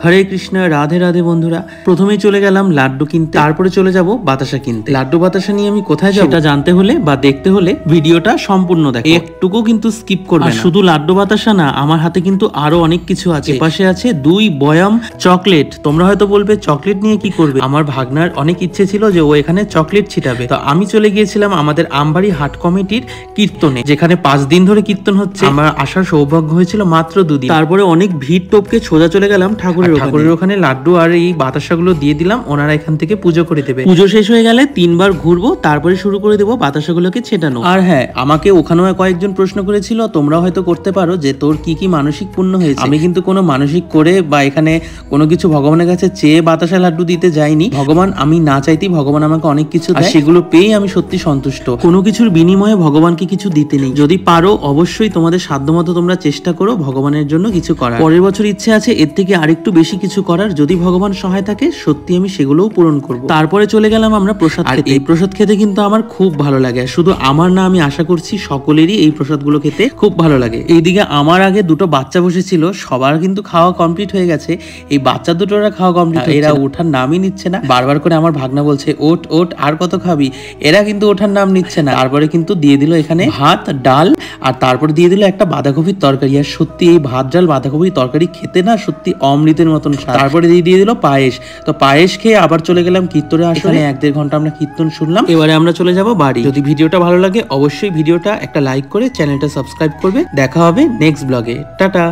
হরে কৃষ্ণ, রাধে রাধে বন্ধুরা। প্রথমেই চলে গেলাম লাড্ডু কিনতে, তারপরে চলে যাব বাতাসা কিনতে। লাড্ডু বাতাসা নিয়ে আমি কোথায় যাব সেটা জানতে হলে বা দেখতে হলে ভিডিওটা সম্পূর্ণ দেখো, একটুকু কিন্তু স্কিপ করবে না। শুধু লাড্ডু বাতাসা না, আমার হাতে কিন্তু আরো অনেক কিছু আছে। পাশে আছে 2 বয়াম চকলেট। তোমরা হয়তো বলবে চকলেট নিয়ে কি করবে? আমার ভাগনার অনেক ইচ্ছে ছিল যে ও এখানে চকলেট ছিটাবে, তো আমি চলে গিয়েছিলাম আমাদের আমবাড়ি হাট কমিটির কীর্তনে, যেখানে 5 দিন ধরে কীর্তন হচ্ছে। আমার আসার সৌভাগ্য হয়েছিল মাত্র 2 দিন। তারপরে অনেক ভিড় টপকে সোজা চলে গেলাম ঠাকুরের ওখানে লাড্ডু আর এই বাতাসাগুলো দিয়ে দিলাম, ওনারা এখান থেকে পুজো করে দেবে। পুজো শেষ হয়ে গেলে 3 বার ঘুরবো, তারপরে শুরু করে দেবো বাতাসাগুলোকে ছেটানো। আর হ্যাঁ, আমাকে ওখানেও কয়েকজন প্রশ্ন করেছিল, তোমরা হয়তো করতে পারো যে তোর কি কি মানসিক পূর্ণ হয়েছে। আমি কিন্তু কোনো মানসিক করে বা এখানে কোনো কিছু ভগবানের কাছে চেয়ে বাতাসা লাড্ডু দিতে যাইনি। ভগবান, আমি না চাইতেই ভগবান আমাকে অনেক কিছু দেয়, সেগুলো পেয়ে আমি সত্যি সন্তুষ্ট। কোনো কিছুর বিনিময়ে ভগবানকে কিছু দিতে নেই। যদি পারো অবশ্যই তোমাদের সাধ্যমতো তোমরা চেষ্টা করো ভগবানের জন্য কিছু করার। পরের বছর ইচ্ছে আছে এর থেকে আরেকটু বেশি কিছু করার, যদি ভগবান সহায় থাকে সত্যি আমি সেগুলোও পূরণ করব। তারপরে চলে গেলাম আমরা প্রসাদ খেতে। এই প্রসাদ খেতে কিন্তু আমার খুব ভালো লাগে, শুধু আমার না, আমি আশা করছি সকলেরই এই প্রসাদগুলো খেতে খুব ভালো লাগে। এইদিকে আমার আগে 2টো বাচ্চা বসেছিল, সবার কিন্তু খাওয়া কমপ্লিট হয়ে গেছে, এই বাচ্চা দুটোরা খাওয়া কমপ্লিট, এরা ওঠার নামই নিচ্ছে না। বারবার করে আমার ভাগনা বলছে ওট ওট, আর কত খাবি, এরা কিন্তু ওঠার নাম নিচ্ছে না। তারপরে কিন্তু দিয়ে দিল এখানে ভাত ডাল, আর তারপর দিয়ে দিল একটা বাঁধাকপির তরকারি। আর সত্যি এই ভাত ডাল বাঁধাকপির তরকারি খেতে না সত্যি অমৃতের মতন স্বাদ। তারপরে দিয়ে দিল পায়েস। তো পায়েস খেয়ে আবার চলে গেলাম কীর্তনে। আসলে 1-1.5 ঘন্টা আমরা কীর্তন শুনলাম। এবারে আমরা চলে যাব বাড়ি। যদি ভিডিওটা ভালো লাগে অবশ্যই ভিডিওটা একটা লাইক করে চ্যানেলটা সাবস্ক্রাইব করবে। দেখা হবে নেক্সট ব্লগে। টাটা।